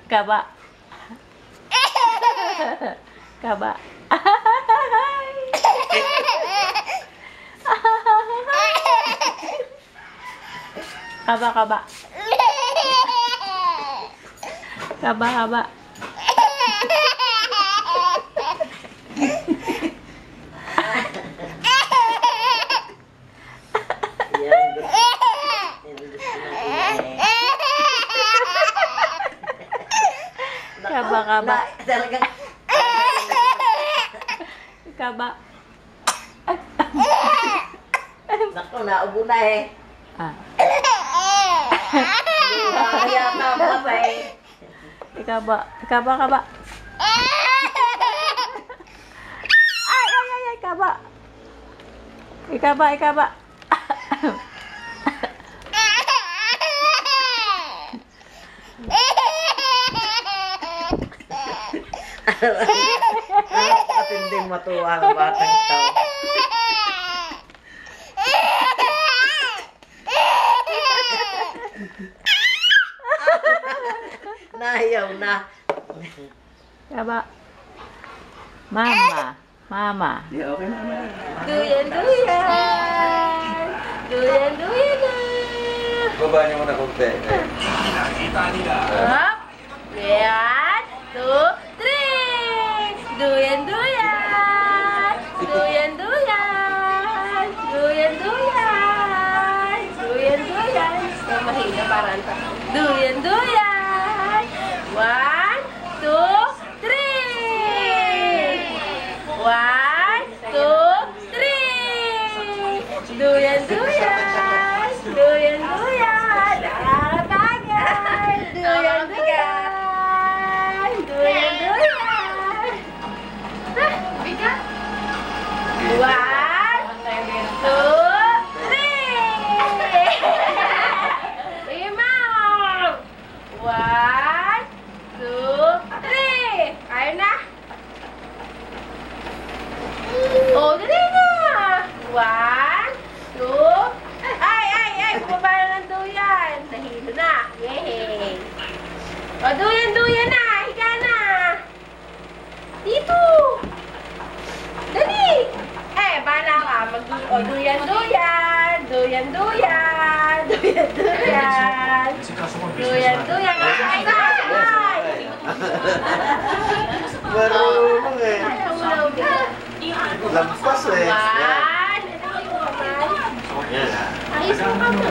Kaba. Kaba. Kaba, kaba. Kaba, kaba. Kaba, kaba. Kaba. Naku, naubo na eh. Ah. Kaya na ba eh. Kaba. Kaba, kaba. Ay, ay, ay, ay, kaba. Ikaba, ikaba. Matinding matuwa ang batang ito. Nahiyaw na. Kaba. Mama. Mama. Di okay na na. Duyan, duyan. Duyan, duyan na. Baba niyo muna konti. Up. Yan. 2, 3. Duyan, duyan. Duyan, duyan. Duyan, duyan. Duyan, duyan. Oh, mahina parang ta. Duyan, duyan. 1, 2, 3. 1, 2, 3. Duyan, duyan. Duyan, duyan. Nakakatagal. Duyan, duyan. Duyan, duyan. Bigat. 1, 2, 3. Lima. 1, 2, 3. Kaya na. Oh, dali na. 1, 2. Ay, ay, ay. Bumaba na ng duyan. Nahilo na. Yay. O, duyan, duyan na. Higa na. Dito. Dali. Eh, bala ka. O, duyan, duyan. Duyan, duyan. Duyan, duyan. Duyan, duyan. Ay, na. Ay. Marunong eh. Ayaw mo na ulit. Lampas eh. 1. Yan ah. Ayos mo ka mo.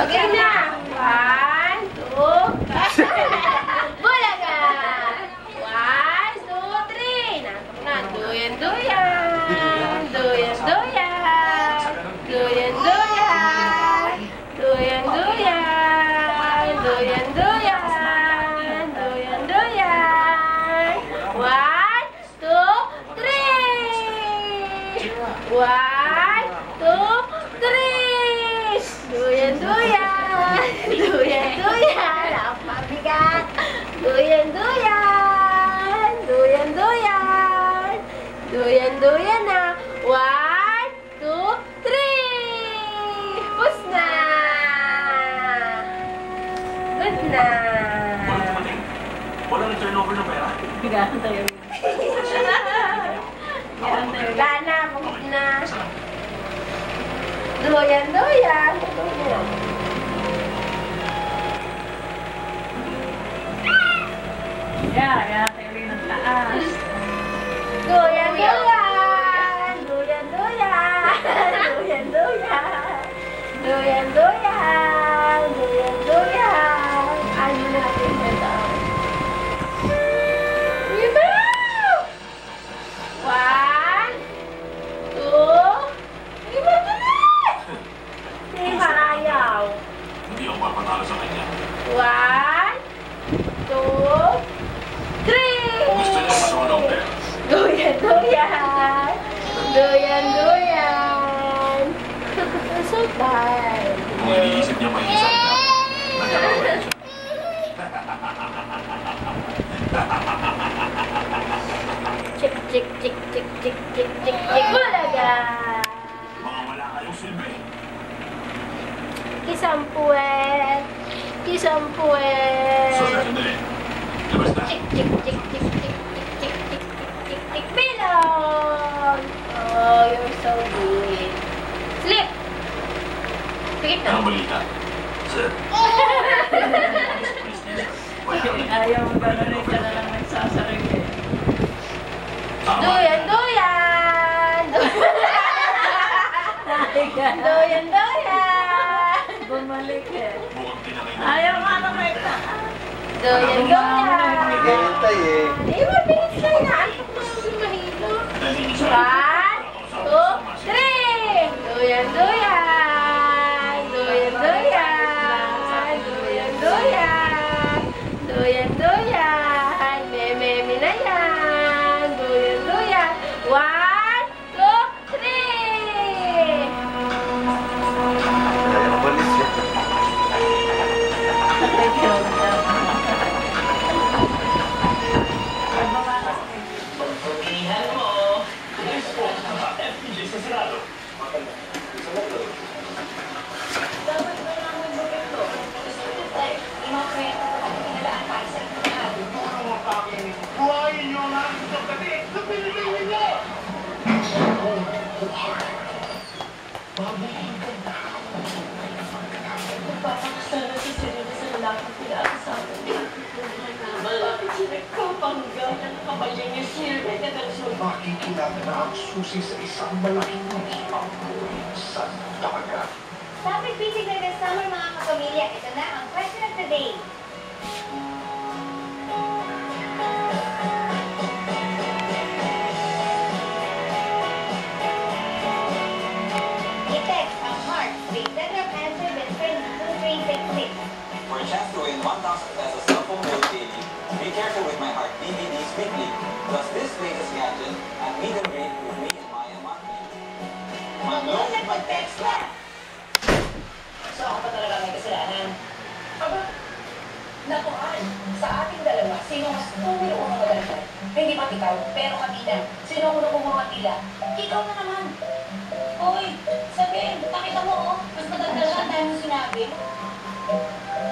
Okay na. 1, 2. Bulaga. 1, 2, 3. Natok na. Duyan, duyan. Duyan, duyan. Duyan, duyan. Duyan, duyan. Duyan, duyan. Duyan, duyan. 1, 2, 3. 1, 2, 3. Duyan, duyan. Duyan, duyan. Napabigat. Duyan, duyan. Duyan, duyan. Duyan, duyan na. 1, 2, 3. Pus na. Good na. Walang turnover na pera. Bigaan tayo. Wala na, bukod na. Duyan, duyan. Duyan. Yeah, tayo rin ng taas. Duyan, duyan. Duyan, duyan. Duyan, duyan. Duyan, duyan. Duyan, duyan. Ano natin ito? Ibaw! 1, 2, iba dali! Hindi marayaw. Hindi ako papatalo sa kanya. 1, 2, 3! Gusto niya manunong pera. Duyan, duyan! Duyan, duyan! I'm so tired. Kung iniisip niya may isa ka, nagkakaroon siya. Chik, chik, chik, chik, chik, chik, chik, chik. Bulaga! Mga wala kayong silbi. Isang puwet. isang puwet. Sandali. Labas na. Tik, tik, tik, tik, tik, tik, tik, tik, tik, tik, bilog. Oh, you're so good. Sleep. Pikit na. Anong balita? Sir. Ayaw mo gano'n ka na lang nagsasaring eh. Duyan, duyan. Duyan, duyan. Bumalik eh. Mukhang tinangay na. Ayaw nga na may Duyan, duyan. Hintay eh. Di ba, bilis na yan. Antok na yung mahilo. Dali niyo sa 1, 2, 3. Duyan, duyan. Duyan, duyan. Duyan, duyan. Duyan, duyan. Meme na yan. Duyan, duyan. 1, 2, 3. Ayaw malis eh. Makikilala na ang susi sa isang malaking ang sa dagat. Dapat busy na this summer mga kapamilya. Ito na ang question of the day. I-text ang heart with letter of answer with friend 2366. For a chance to win 1,000 pesos cell phone bill daily, be careful with my heart DVDs weekly. Plus this latest gadget at meet and greet with me and Maya Monthly. Mag-load at mag-text na! So ako pa talaga may kasalanan. Aba, nakuan, sa ating dalawa, sino mas tumiro ang magandang? Hindi pa ikaw, pero kapila. Sino ang unang kumamatila? Ikaw na naman. Hoy, sabihin, nakita mo oh, mas madagdal ka dahil mo sinabi.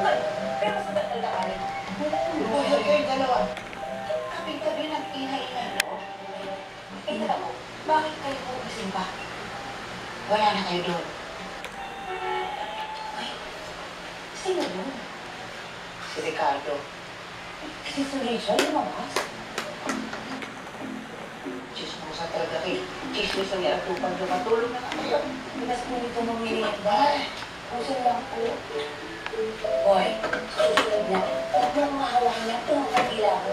Hoy, pero mas madagdal ka rin. Hoy, kayong dalawa. Kapig-tabi nag-ingay-ingay mo. Eh, tala mo, bakit kayo pumagising pa? Wala na kayo doon. Sino yun? Si Ricardo. Si Rachel, lumabas. Chismosa talaga kayo. Chismis ang yaratupan doon. Matulog na kayo. Pinas mo nito mamingit ba? Puso lang po. Hoy, susunod na. Huwag mo mahawakan niya. Ito ang kanila ko.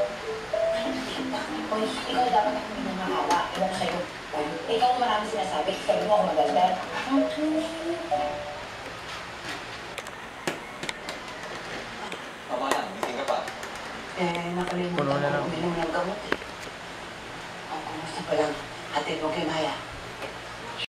Ano nakita? Hoy, ikaw dapat ako hindi na mahawa. Iwan ko sa'yo. Hoy, ikaw ang marami sinasabi. Sabi mo ako maganda. Mamayan, gising ka pa. Nakalimutan ko uminom ng gamot eh. Ang kumusta pa lang, hatid mo kay Maya.